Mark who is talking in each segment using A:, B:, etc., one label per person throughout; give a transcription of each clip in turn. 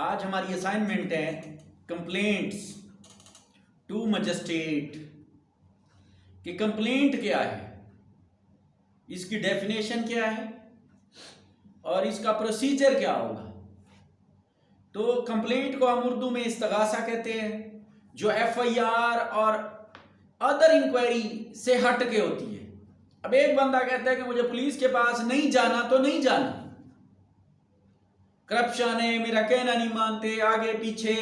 A: आज हमारी असाइनमेंट है कंप्लेंट्स टू मजिस्ट्रेट कि कंप्लेंट क्या है, इसकी डेफिनेशन क्या है और इसका प्रोसीजर क्या होगा। तो कंप्लेंट को हम उर्दू में इस्तगासा कहते हैं, जो एफआईआर और अदर इंक्वायरी से हट के होती है। अब एक बंदा कहता है कि मुझे पुलिस के पास नहीं जाना, तो नहीं जाना, करप्शन है, मेरा कहना नहीं मानते, आगे पीछे,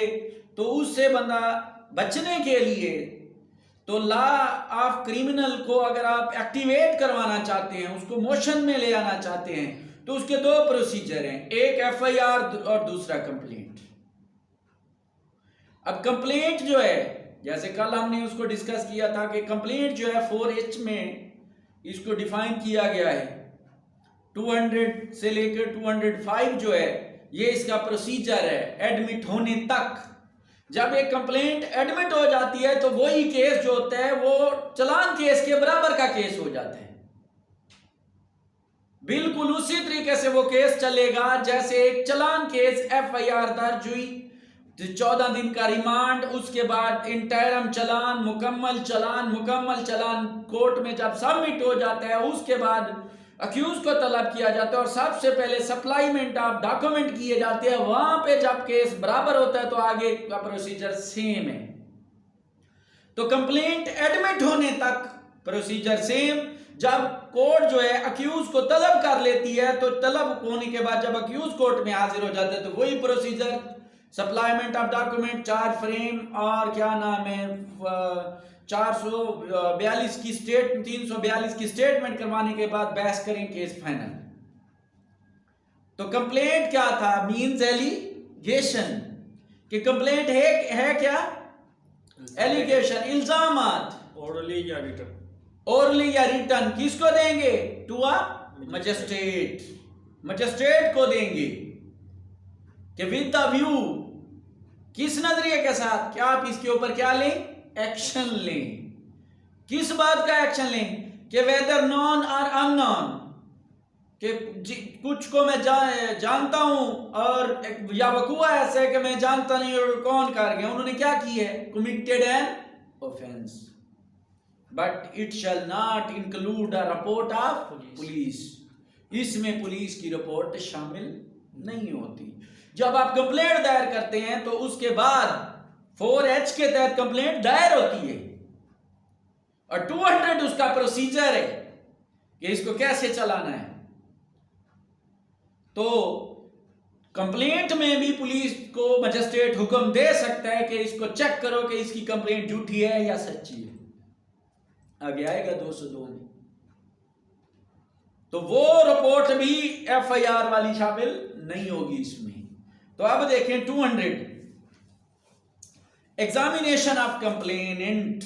A: तो उससे बंदा बचने के लिए तो लॉ ऑफ क्रिमिनल को अगर आप एक्टिवेट करवाना चाहते हैं, उसको मोशन में ले आना चाहते हैं, तो उसके दो प्रोसीजर हैं, एक एफआईआर और दूसरा कंप्लेंट। अब कंप्लेंट जो है, जैसे कल हमने उसको डिस्कस किया था कि कंप्लेंट जो है 4H में इसको डिफाइन किया गया है। 200 से लेकर 205 जो है ये इसका प्रोसीजर है एडमिट होने तक। जब एक कंप्लेंट एडमिट हो जाती है तो वही केस जो होता है वो चालान केस के बराबर का केस हो जाता है। बिल्कुल उसी तरीके से वो केस चलेगा जैसे एक चालान केस एफआईआर दर्ज हुई, 14 दिन का रिमांड, उसके बाद इंटरम चालान, मुकम्मल चालान कोर्ट में जब सबमिट हो जाता है, उसके बाद अक्यूज को तलब किया जाता है और सबसे पहले सप्लाईमेंट ऑफ डॉक्यूमेंट किए जाते हैं। वहां पे जब केस बराबर होता है तो आगे का प्रोसीजर सेम है। तो कंप्लेंट एडमिट होने तक प्रोसीजर सेम। जब कोर्ट जो है अक्यूज को तलब कर लेती है तो तलब होने के बाद जब अक्यूज कोर्ट में हाजिर हो जाते हैं तो वही procedure, supplement of document, charge frame और क्या नाम है 442 की 342 की स्टेटमेंट करवाने के बाद बहस करें, केस फाइनल। तो कंप्लेंट क्या था? Means allegation. कि कंप्लेंट है क्या? एलिगेशन, इल्जामात।
B: ओरली या रिटर्न,
A: ओरली या रिटर्न किसको देंगे? टू अ मजिस्ट्रेट, मजिस्ट्रेट को देंगे कि विद द व्यू, किस नजरिए के साथ, क्या आप इसके ऊपर क्या लें? एक्शन लें। किस बात का एक्शन लें? कि वेदर नॉन और अननॉन, कि कुछ को मैं जानता हूं और या वकुआ ऐसा है कि मैं जानता नहीं और कौन कर गया, उन्होंने क्या की है? Committed an offence, but it shall not include a report of police. इसमें पुलिस की रिपोर्ट शामिल नहीं होती। जब आप कंप्लेंट दायर करते हैं तो उसके बाद 4H के तहत कंप्लेंट दायर होती है और 200 उसका प्रोसीजर है कि इसको कैसे चलाना है। तो कंप्लेंट में भी पुलिस को मजिस्ट्रेट हुक्म दे सकता है कि इसको चेक करो कि इसकी कंप्लेंट झूठी है या सच्ची है। आगे आएगा 202 में। तो वो रिपोर्ट भी एफआईआर वाली शामिल नहीं होगी इसमें। तो अब देखें 200, एग्जामिनेशन ऑफ कंप्लेनेंट।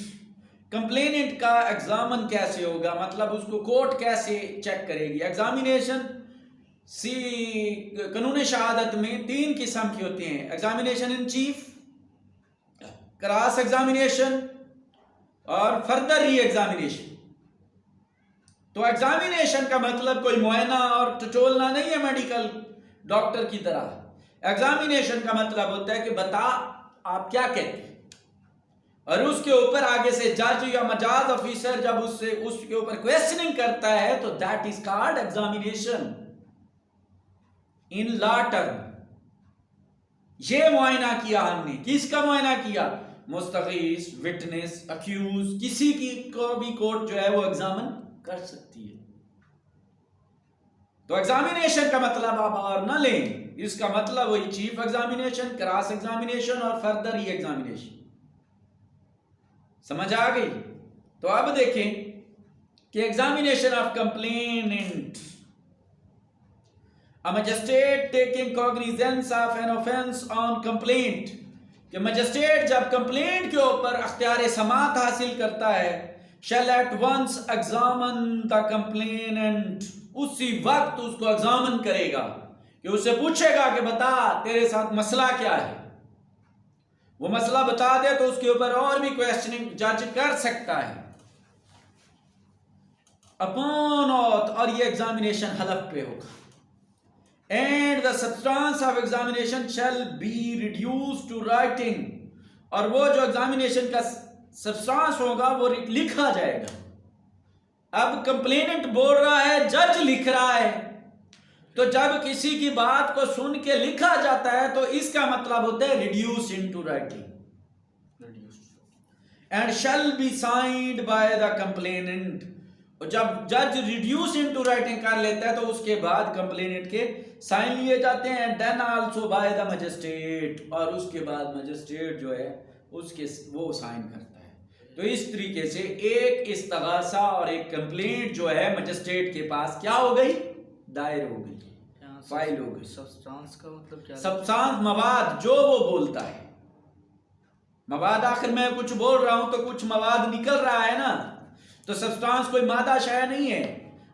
A: कंप्लेनेंट का एग्जामन कैसे होगा, मतलब उसको कोर्ट कैसे चेक करेगी? एग्जामिनेशन कानून शहादत में 3 किस्म की होती हैं, examination in chief, cross examination और फर्दर री एग्जामिनेशन। तो एग्जामिनेशन का मतलब कोई मुआयना और टटोलना नहीं है मेडिकल डॉक्टर की तरह। एग्जामिनेशन का मतलब होता है कि बता आप क्या कहते हैं, और उसके ऊपर आगे से जज या मजाज ऑफिसर जब उसके ऊपर क्वेश्चनिंग करता है तो that is called examination in law term. ये मुआयना किया हमने, किसका मुआयना किया? मुस्तगीस, विटनेस, अक्यूज, किसी की को भी कोर्ट जो है वो एग्जामिन कर सकती है। तो एग्जामिनेशन का मतलब आप और ना लें, इसका मतलब वही चीफ एग्जामिनेशन, क्रॉस एग्जामिनेशन और फर्दर री एग्जामिनेशन। समझ आ गई? तो अब देखें कि examination of complainant, a magistrate taking cognizance of an offence on complaint. कि मजिस्ट्रेट जब कंप्लेंट के ऊपर अख्तियार समात हासिल करता है, shall at once examine the complainant, उसी वक्त उसको एग्जामिन करेगा, कि उससे पूछेगा कि बता तेरे साथ मसला क्या है। वो मसला बता दे तो उसके ऊपर और भी क्वेश्चनिंग जज कर सकता है। अपॉन ऑथ, और ये एग्जामिनेशन हलफ पे होगा। And the substance of examination shall be reduce to writing, और वो जो एग्जामिनेशन का सब्सटेंस होगा वो लिखा जाएगा। अब कंप्लेनेंट बोल रहा है, जज लिख रहा है, तो जब किसी की बात को सुन के लिखा जाता है तो इसका मतलब होता है reduce into writing, and shall be signed by the complainant. जब जज रिड्यूस इनटू राइटिंग कर लेता है तो उसके बाद कंप्लेनेंट के साइन लिए जाते हैं, and then also by the magistrate, और उसके बाद मजिस्ट्रेट जो है उसके वो साइन करता है। तो इस तरीके से एक इस्तगासा और एक कंप्लेंट जो है मजिस्ट्रेट के पास क्या हो गई, दायर हो गई, फाइल हो गई।
B: सब्सटेंस का मतलब क्या?
A: सब्सटेंस मवाद जो वो बोलता है, मवाद आखिर मैं कुछ बोल रहा हूं तो कुछ मवाद निकल रहा है ना, तो सब्सटेंस कोई मादा शय नहीं है।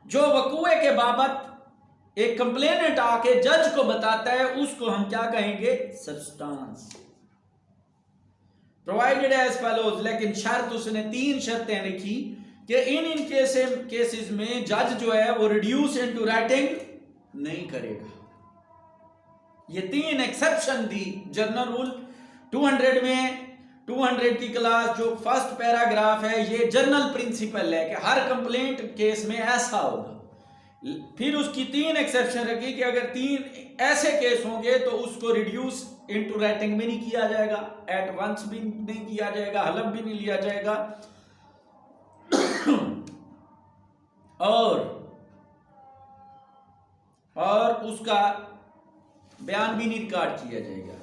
A: जो वकूए के बाबत एक कंप्लेनेंट आके जज को बताता है उसको हम क्या कहेंगे, सब्सटेंस। प्रोवाइडेड एज फॉलोज, लेकिन शर्त उसने 3 शर्तें लिखी कि इन केसेस में जज जो है वो रिड्यूस इनटू राइटिंग नहीं करेगा। ये 3 एक्सेप्शन दी जनरल रूल 200 में। 200 की क्लास जो फर्स्ट पैराग्राफ है ये जनरल प्रिंसिपल है कि हर कंप्लेंट केस में ऐसा होगा। फिर उसकी 3 एक्सेप्शन रखी कि अगर 3 ऐसे केस होंगे तो उसको रिड्यूस इनटू राइटिंग भी नहीं किया जाएगा, एट वंस भी नहीं किया जाएगा, हलफ भी नहीं लिया जाएगा और उसका बयान भी नहीं रिकॉर्ड किया जाएगा।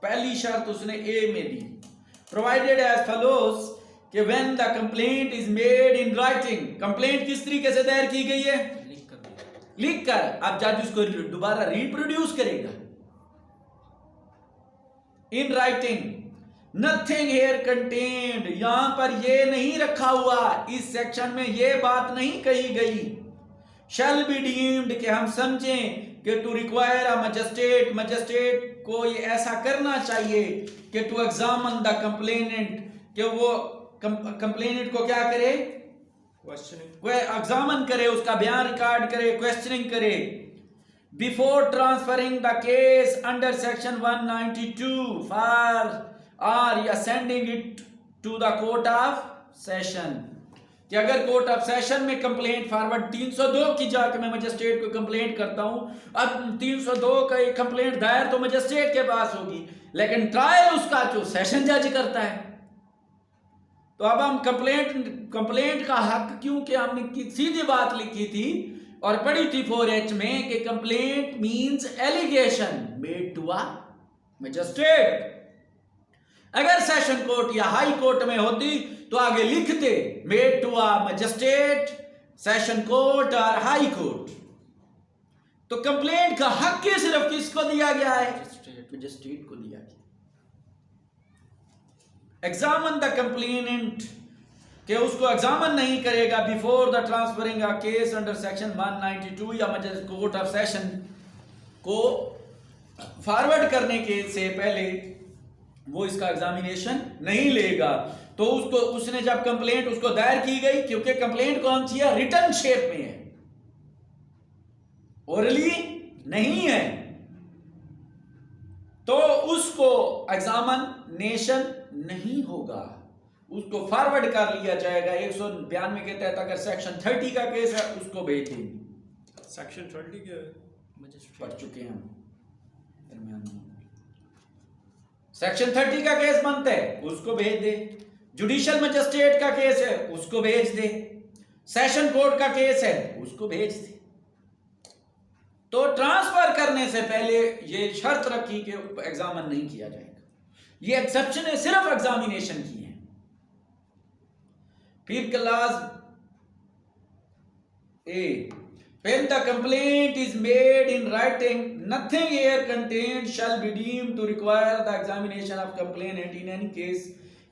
A: पहली शर्त उसने ए में दी, प्रोवाइडेड एज फॉलोज कि when the complaint is made in writing. Complaint किस तरीके से दायर की गई है, लिख कर। अब जज उसको दोबारा रिप्रोड्यूस करेगा in writing. Nothing here contained, यहां पर ये नहीं रखा हुआ, इस सेक्शन में ये बात नहीं कही गई। शैल बी डीम्ड कि हम समझें कि to require a magistrate, magistrate को ये ऐसा करना चाहिए कि टू एग्जामिन द कंप्लेनेंट, कि वो कंप्लेनेंट को क्या करे, क्वेश्चनिंग, एग्जामिन करे, उसका बयान रिकॉर्ड करे, क्वेश्चनिंग करे। Before transferring the case under section 192 for और या sending it to the court of session, कि अगर कोर्ट ऑफ सेशन में कंप्लेंट फॉरवर्ड 302 की जाके मैं मजिस्ट्रेट को कंप्लेंट करता हूं, अब 302 का एक कंप्लेंट दायर तो मजिस्ट्रेट के पास होगी, लेकिन ट्रायल उसका जो सेशन जज करता है। तो अब हम कंप्लेंट का हक, क्योंकि हमने सीधी बात लिखी थी और पढ़ी थी 4H में कि complaint means allegation made to a magistrate. अगर सेशन कोर्ट या हाई कोर्ट में होती तो आगे लिखते made to a magistrate, session court और हाई कोर्ट। तो कंप्लेंट का हक के सिर्फ किसको दिया गया है, मजिस्ट्रेट को दिया गया। एग्जामिन द कंप्लेनेंट, कि उसको एग्जामिन नहीं करेगा before the transferring a case under section 192 या कोर्ट ऑफ सेशन को फॉरवर्ड करने के से पहले वो इसका एग्जामिनेशन नहीं लेगा। तो उसको उसने जब कंप्लेंट उसको दायर की गई, क्योंकि कंप्लेंट कौन सी है, रिटन शेप में है, ओरली नहीं है, तो उसको एग्जामिनेशन नहीं होगा, उसको फॉरवर्ड कर लिया जाएगा 192 के तहत। अगर सेक्शन 30 का केस है उसको भेज देंगे।
C: सेक्शन 30 क्या है,
A: पढ़ चुके हैं हम। सेक्शन 30 का केस बनता है उसको भेज दे, जुडिशियल मजिस्ट्रेट का केस है उसको भेज दे, सेशन कोर्ट का केस है उसको भेज दे। तो ट्रांसफर करने से पहले ये शर्त रखी कि एग्जामिन नहीं किया जाएगा। ये एक्सेप्शन है सिर्फ एग्जामिनेशन की है। फिर class A, when the complaint is made in writing, nothing here contained shall be deemed to require the examination of complainant in any case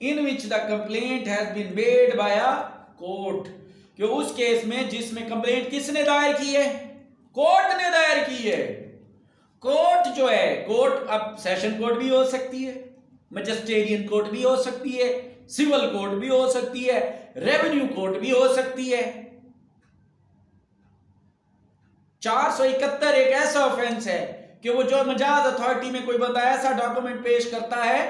A: in which the complaint has been made by a court। कि उस case में जिसमें complaint किसने दायर की है, court ने दायर की है। कोर्ट जो है, कोर्ट अब सेशन कोर्ट भी हो सकती है, मजिस्ट्रेरियन कोर्ट भी हो सकती है, सिविल कोर्ट भी हो सकती है, रेवेन्यू कोर्ट भी हो सकती है। 471 एक ऐसा ऑफेंस है कि वो जो मजाज अथॉरिटी में कोई बंदा ऐसा डॉक्यूमेंट पेश करता है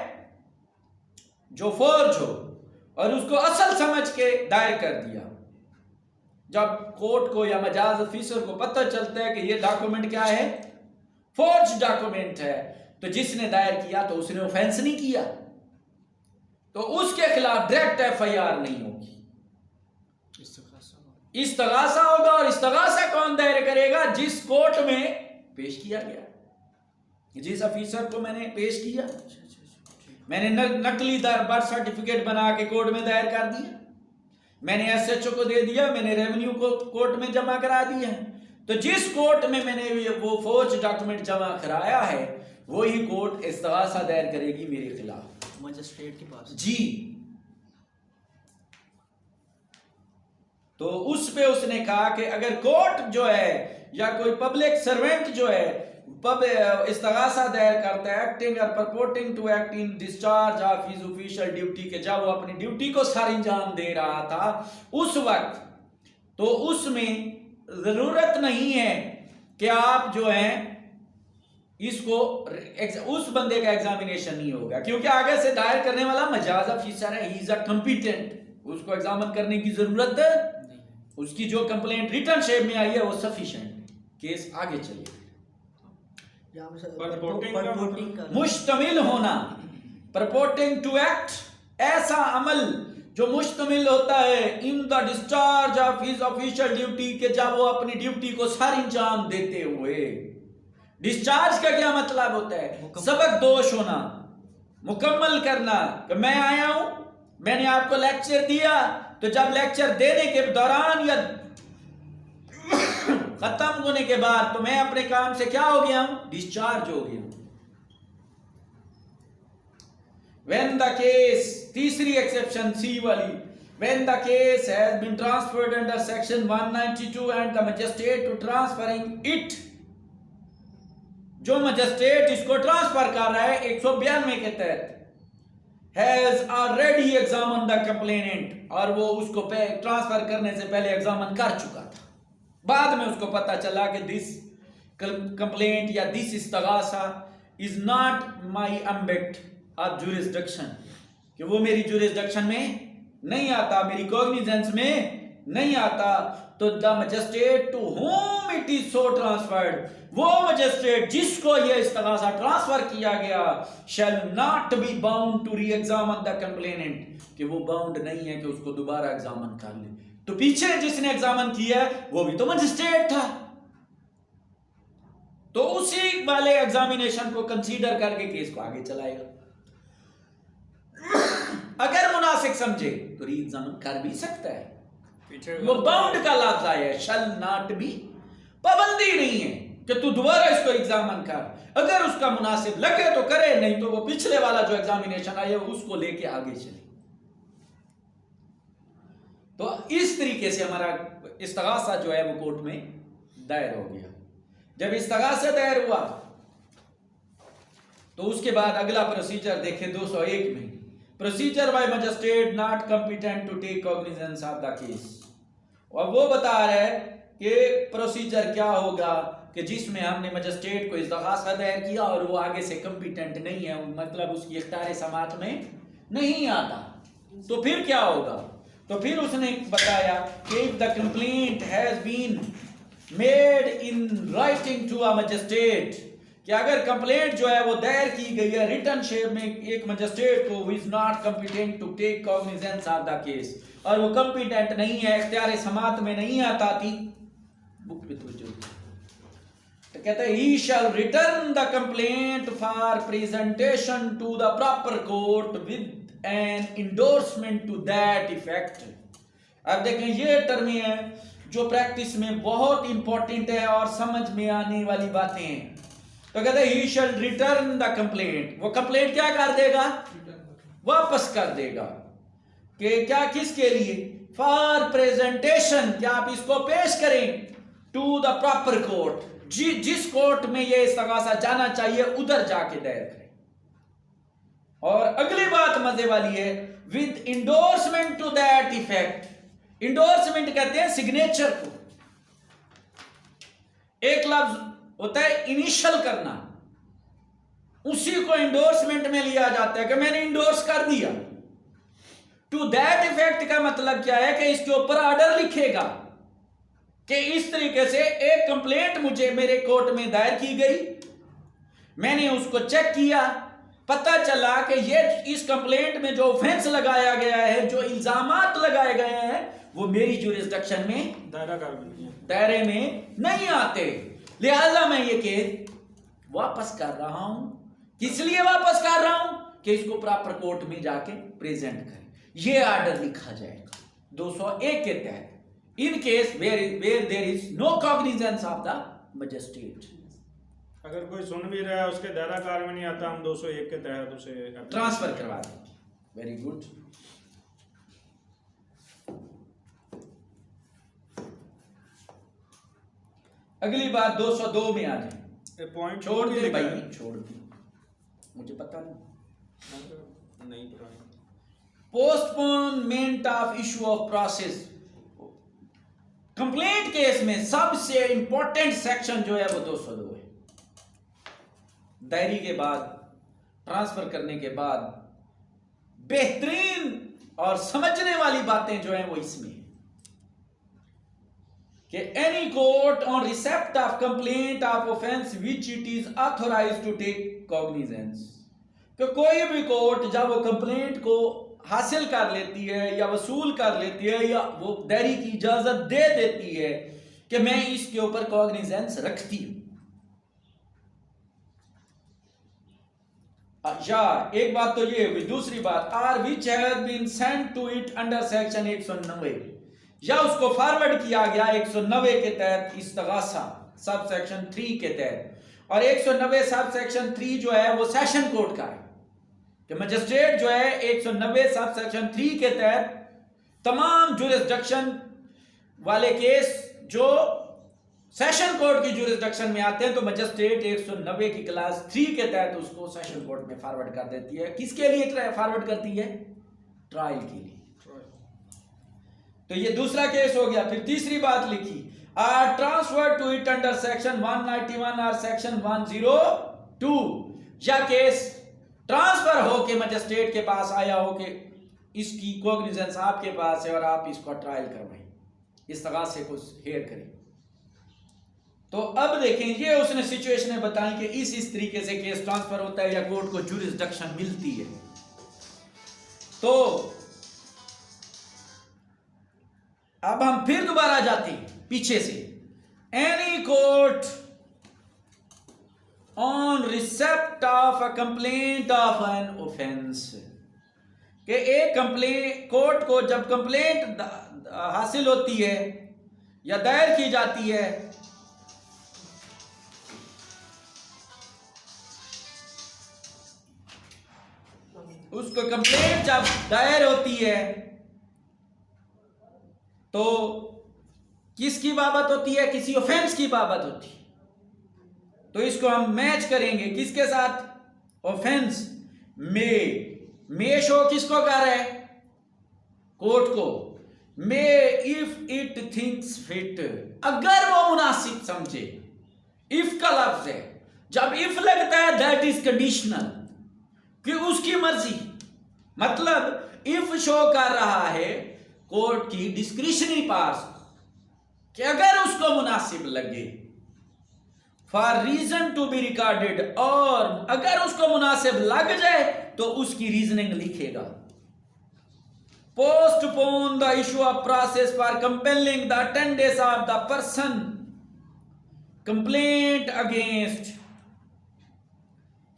A: जो फोर्ज हो और उसको असल समझ के दायर कर दिया, जब कोर्ट को या मजाज ऑफिसर को पता चलता है कि ये डॉक्यूमेंट क्या है, फोर्ज डॉक्यूमेंट है, तो जिसने दायर किया तो उसने ऑफेंस नहीं किया, तो उसके खिलाफ डायरेक्ट एफआईआर नहीं होगी, इस्तगासा होगा। और इस्तगासा कौन दायर करेगा? जिस कोर्ट में पेश किया गया, जिस ऑफिसर को मैंने पेश किया। मैंने नकली बर्थ सर्टिफिकेट बना के कोर्ट में दायर कर दिया, मैंने एसएचओ को दे दिया, मैंने रेवेन्यू को कोर्ट में जमा करा दिया, तो जिस कोर्ट में मैंने वो फोर्ज डॉक्यूमेंट जमा कराया है वही कोर्ट इस्तगासा दायर करेगी मेरे खिलाफ,
B: मजिस्ट्रेट के पास।
A: जी। तो उस पे उसने कहा कि अगर कोर्ट जो है या कोई पब्लिक सर्वेंट जो है इस्तगासा दायर करता है एक्टिंग और purporting to act in discharge of his official duty, के जब वो अपनी ड्यूटी को सर अंजाम दे रहा था उस वक्त, तो उसमें जरूरत नहीं है कि आप जो है इसको उस बंदे का एग्जामिनेशन नहीं होगा, क्योंकि आगे से दायर करने वाला मजाज ऑफिसर है, ही इज अ कॉम्पिटेंट, उसको एग्जामिन करने की जरूरत नहीं, उसकी जो कंप्लेंट रिटर्न शेप में आई है वो सफिशिएंट, केस आगे चलेगा। मुश्तमिल होना, परपोर्टिंग टू एक्ट, ऐसा अमल जो मुश्तमिल होता है in the discharge of his official duty, के जब वो अपनी ड्यूटी को सर अंजाम देते हुए। डिस्चार्ज का क्या मतलब होता है? सबक दोष होना, मुकम्मल करना, कि मैं आया हूं, मैंने आपको लेक्चर दिया, तो जब लेक्चर देने के दौरान या खत्म होने के बाद तो मैं अपने काम से क्या हो गया हूं? डिस्चार्ज हो गया हूं। When the case, तीसरी एक्सेप्शन सी वाली, when the case has been transferred under section 192 and the magistrate to transferring it, जो मजिस्ट्रेट इसको ट्रांसफर कर रहा है 192 के तहत, has already examined the complainant, और वो उसको ट्रांसफर करने से पहले एग्जामिन कर चुका था, बाद में उसको पता चला कि दिस कंप्लेंट या दिस इस्तगासा is not my ambit of jurisdiction, कि वो मेरी जुरिस्डिक्शन में नहीं आता, मेरी कॉग्निजेंस में नहीं आता, तो the magistrate to whom it is so transferred, वो मजिस्ट्रेट जिसको ये इस्तगासा ट्रांसफर किया गया, shall not be bound to re examine the complainant, कि वो बाउंड नहीं है कि उसको दोबारा एग्जामिन कर ले। तो पीछे जिसने एग्जामिन किया वो भी तो मजिस्ट्रेट था, तो उसी वाले एग्जामिनेशन को कंसीडर करके केस को आगे चलाएगा। अगर मुनासिब समझे तो री एग्जामिन कर भी सकता है, वो बाउंड का लफ्ज आया है, शल नॉट बी, पाबंदी नहीं है कि तू दोबारा इसको एग्जामिन कर, अगर उसका मुनासिब लगे तो करे, नहीं तो वो पिछले वाला जो एग्जामिनेशन आया उसको लेके आगे चले। तो इस तरीके से हमारा इस्तगासा जो है वो कोर्ट में दायर हो गया। जब इस्तगासा दायर हुआ तो उसके बाद अगला प्रोसीजर देखें 201 में, procedure by magistrate not competent to take cognizance of the case. और वो बता रहा है कि प्रोसीजर क्या होगा कि जिसमें हमने मजिस्ट्रेट को इस्तगासा दायर किया और वो आगे से कॉम्पिटेंट नहीं है, मतलब उसकी इख्तियार समाअत में नहीं आता, तो फिर क्या होगा? तो फिर उसने बताया कि if the complaint has been made in writing to a magistrate, कि अगर कंप्लेंट जो है वो दायर की गई है रिटर्न शेप में एक मजिस्ट्रेट को, who is not competent to take cognizance of the case, और वो कॉम्पिटेंट नहीं है, इख्तियार समाअत में नहीं आता थी, बुक पे तो कहता है he shall return the complaint for presentation to the proper court with an endorsement to that effect. अब देखें ये टर्म है जो प्रैक्टिस में बहुत इंपॉर्टेंट है और समझ में आने वाली बातें हैं। तो कहते हैं ही शैल रिटर्न द कंप्लेंट, वो कंप्लेंट क्या कर देगा? वापस कर देगा, कि क्या, किसके लिए? फॉर प्रेजेंटेशन, क्या आप इसको पेश करें टू द प्रॉपर कोर्ट, जिस कोर्ट में ये इस्तगासा जाना चाहिए उधर जाके दायर करें। और अगली बात मजे वाली है, with endorsement to that effect. Endorsement कहते हैं सिग्नेचर को, एक लफ्ज होता है इनिशियल करना, उसी को इंडोर्समेंट में लिया जाता है कि मैंने इंडोर्स कर दिया। टू दैट इफेक्ट का मतलब क्या है कि इसके ऊपर ऑर्डर लिखेगा कि इस तरीके से एक कंप्लेंट मुझे मेरे कोर्ट में दायर की गई, मैंने उसको चेक किया, पता चला कि ये इस कंप्लेंट में जो ऑफेंस लगाया गया है, जो इल्जामात लगाए गए हैं, वो मेरी जुरिस्डिक्शन में दायरे में नहीं आते, लिहाजा मैं ये केस वापस कर रहा हूं। किस लिए वापस कर रहा हूं? कि इसको प्रॉपर कोर्ट में जाके प्रेजेंट करें। ये ऑर्डर लिखा जाएगा 201 के तहत, in case where there is no cognizance of the magistrate.
B: अगर कोई सुन भी रहा है उसके दायरा कार में नहीं आता, हम 201 के तहत उसे
A: ट्रांसफर करवा दें। Very good. अगली बात 202 में आ जाए।
B: पॉइंट
A: छोड़ दे भाई, छोड़ दे, मुझे पता नहीं। Postponement of issue of process. Complaint case में सबसे इंपॉर्टेंट सेक्शन जो है वो 202 है। दायरी के बाद, ट्रांसफर करने के बाद बेहतरीन और समझने वाली बातें जो हैं वो इसमें कि any court on receipt of complaint of offence which it is authorised to take cognizance, कि कोई भी कोर्ट जब वो कंप्लेंट को हासिल कर लेती है या वसूल कर लेती है या वो दायरी की इजाजत दे देती है कि मैं इसके ऊपर कॉग्निजेंस रखती हूं। अच्छा, एक बात तो ये हुई। दूसरी बात, or which has been sent to it under section 190, या उसको फॉरवर्ड किया गया 190 के तहत इस्तगासा सब सेक्शन 3 के तहत। और 190 सब सेक्शन 3 जो है वो सेशन कोर्ट का है कि मजिस्ट्रेट जो है 190 सब सेक्शन 3 के तहत तमाम जुरिस्डिक्शन वाले केस जो सेशन कोर्ट की जुरिस्डिक्शन में आते हैं तो मजिस्ट्रेट 190 की क्लास 3 के तहत उसको सेशन कोर्ट में फॉरवर्ड कर देती है। किसके लिए फॉरवर्ड करती है? ट्रायल के लिए। तो ये दूसरा केस हो गया। फिर तीसरी बात लिखी, or transfer to it under section 191 और सेक्शन 102, या केस ट्रांसफर हो के मजिस्ट्रेट के पास आया हो कि इसकी कॉग्निजेंस आपके पास है और आप इसको ट्रायल करवाएं, इस्तगासे को हेयर करें। तो अब देखें, ये उसने सिचुएशन बताई कि इस तरीके से केस ट्रांसफर होता है या कोर्ट को जुरिस्डिक्शन मिलती है। तो अब हम फिर दोबारा जाते हैं पीछे से। Any court on receipt of a complaint of an offence, कि एक कंप्लेंट कोर्ट को जब कंप्लेंट हासिल होती है या दायर की जाती है उसको कंप्लेंट जब दायर होती है तो किसकी बाबत होती है? किसी ऑफेंस की बाबत होती है। तो इसको हम मैच करेंगे किसके साथ? ऑफेंस मे शो किसको कर रहा है? कोर्ट को। May if it thinks fit, अगर वो मुनासिब समझे। इफ का लफ्ज है, जब इफ लगता है दैट इज कंडीशनल, कि उसकी मर्जी, मतलब इफ शो कर रहा है कोर्ट की डिस्क्रिशनरी पावर्स कि अगर उसको मुनासिब लगे, for reason to be recorded, और अगर उसको मुनासिब लग जाए तो उसकी रीजनिंग लिखेगा। Postpone the issue of process for compelling the attendance of the person complaint against.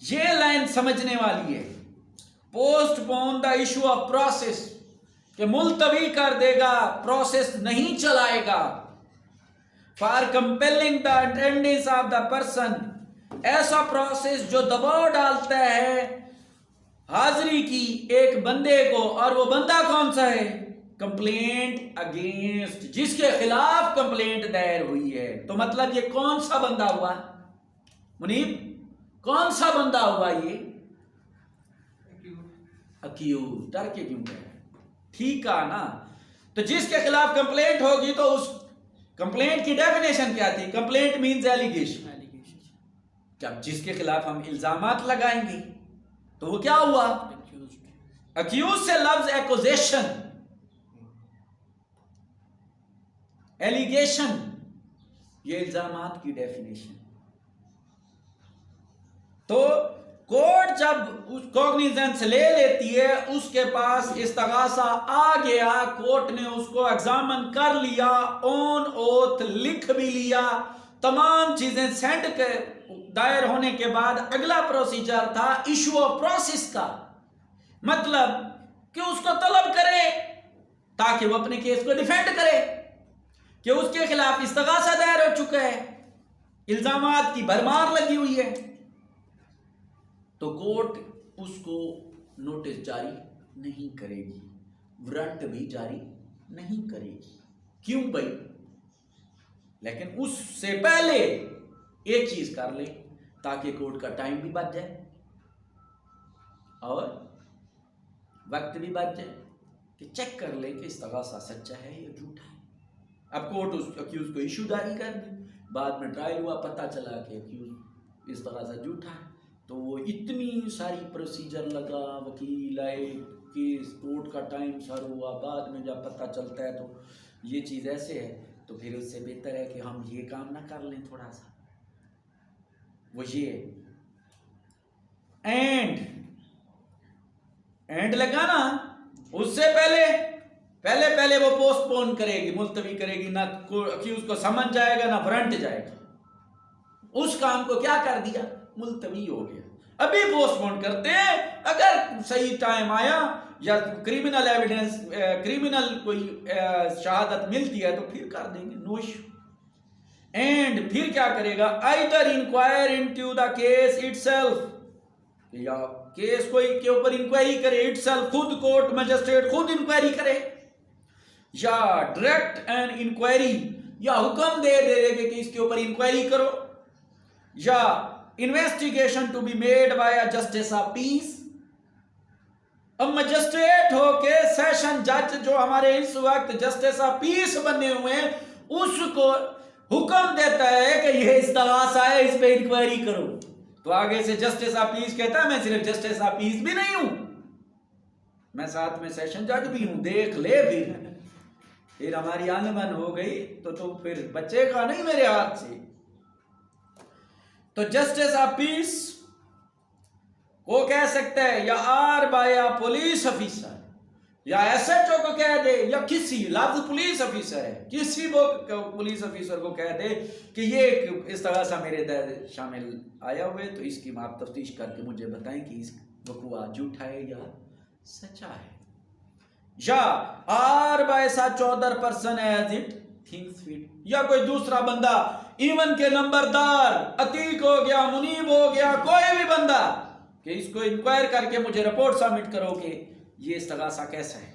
A: ये लाइन समझने वाली है। Postpone the issue of process, कि मुलतवी कर देगा, प्रोसेस नहीं चलाएगा। For compelling the attendance of the person, ऐसा प्रोसेस जो दबाव डालता है हाजिरी की एक बंदे को, और वो बंदा कौन सा है? कंप्लेंट अगेंस्ट, जिसके खिलाफ कंप्लेंट दायर हुई है। तो मतलब ये कौन सा बंदा हुआ मुनीब? कौन सा बंदा हुआ ये? अक्यूज। डर के क्यों गए? ठीक है ना। तो जिसके खिलाफ कंप्लेंट होगी तो कंप्लेंट की डेफिनेशन क्या थी? Complaint means allegation. जब जिसके खिलाफ हम इल्जामात लगाएंगे तो वो क्या हुआ? अक्यूज से लफ्ज एक्यूजेशन, एलिगेशन, ये इल्जामात की डेफिनेशन। तो कोर्ट जब कॉग्निजेंस ले लेती है, उसके पास इस्तगासा आ गया, कोर्ट ने उसको एग्जामिन कर लिया, ऑन ओथ लिख भी लिया, तमाम चीजें सेंड कर दायर होने के बाद अगला प्रोसीजर था इशू ऑफ प्रोसेस का। मतलब कि उसको तलब करे ताकि वो अपने केस को डिफेंड करे कि उसके खिलाफ इस्तगासा दायर हो चुका है, इल्जामात की भरमार लगी हुई है। तो कोर्ट उसको नोटिस जारी नहीं करेगी, वारंट भी जारी नहीं करेगी। क्यों भाई? लेकिन उससे पहले एक चीज कर ले ताकि कोर्ट का टाइम भी बच जाए और वक्त भी बच जाए कि चेक कर ले कि इस्तगासा सच्चा है या झूठा है। अब कोर्ट उस अक्यूज को इशू जारी कर दी, बाद में ट्रायल हुआ, पता चला कि अक्यूज इस्तगासा झूठा है, तो वो इतनी सारी प्रोसीजर लगा, वकील आए, केस कोर्ट का टाइम सर हुआ, बाद में जब पता चलता है तो ये चीज़ ऐसे है, तो फिर उससे बेहतर है कि हम ये काम ना कर लें थोड़ा सा। वो ये एंड लगा ना, उससे पहले वो पोस्टपोन करेगी, मुलतवी करेगी, ना अक्यूज को समन जाएगा ना वारंट जाएगा। उस काम को क्या कर दिया? मुलतवी हो गया। अभी पोस्टपोन करते हैं, अगर सही टाइम आया या क्रिमिनल एविडेंस, क्रिमिनल कोई शहादत मिलती है तो फिर कर देंगे, नो इशू। एंड फिर क्या करेगा? Either inquire into the case itself, या केस कोई के ऊपर इंक्वायरी करे इटसेल्फ, खुद कोर्ट मजिस्ट्रेट खुद इंक्वायरी करे, या डायरेक्ट एन इंक्वायरी, या हुक्म दे देगा कि इसके ऊपर इंक्वायरी करो, या investigation to be made by a justice of peace. अब मजिस्ट्रेट होके सेशन जज जो हमारे इस वक्त जस्टिस ऑफ पीस बने हुए हैं, उसको हुक्म देता है कि यह इस्तगासा है, इस पे इंक्वायरी करो। तो आगे से जस्टिस ऑफ पीस कहता है मैं सिर्फ जस्टिस ऑफ पीस भी नहीं हूं, मैं साथ में सेशन जज भी हूं, देख ले। फिर हमारी अनबन हो गई तो फिर बचेगा नहीं मेरे हाथ से। तो जस्टिस ऑफ पीस को कह सकता है, या or by a police officer, या एसएचओ को कह दे, या किसी लफ्ज पुलिस ऑफिसर है, किसी पुलिस ऑफिसर को कह दे कि ये इस तरह से मेरे दर शामिल आया हुए, तो इसकी आप तफ्तीश करके मुझे बताएं कि इस वक़ुआ झूठा है या सच्चा है। या or by such other person as it thinks fit, या कोई दूसरा बंदा, इवन के नंबरदार, अतीक हो गया, मुनीब हो गया, कोई भी बंदा, कि इसको इंक्वायर करके मुझे रिपोर्ट सबमिट करो कि ये इस्तगासा कैसा है,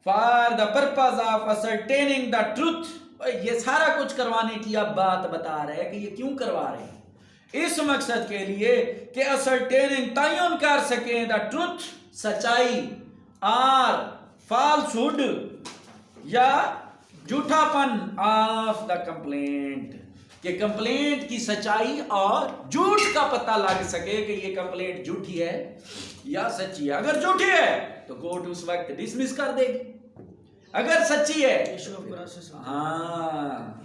A: for the purpose of ascertaining the truth. ये सारा कुछ करवाने की अब बात बता रहे हैं कि ये क्यों करवा रहे हैं, इस मकसद के लिए कि असर्टेनिंग तयन कर सके द ट्रुथ, सच्चाई, और फॉल्सहुड या झूठापन ऑफ द कंप्लेंट, कि कंप्लेंट की सच्चाई और झूठ का पता लग सके कि ये कंप्लेंट झूठी है या सच्ची है। अगर झूठी है तो कोर्ट उस वक्त डिसमिस कर देगी, अगर सच्ची है हाँ।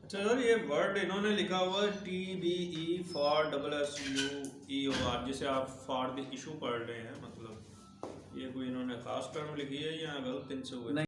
B: अच्छा सर, ये वर्ड इन्होंने लिखा हुआ है TBE फॉर SSUEOR, जिसे आप फॉर द इशू पढ़ रहे हैं, मतलब ये कोई इन्होंने खास टर्म लिखी है या गलत इनसे हुआ है?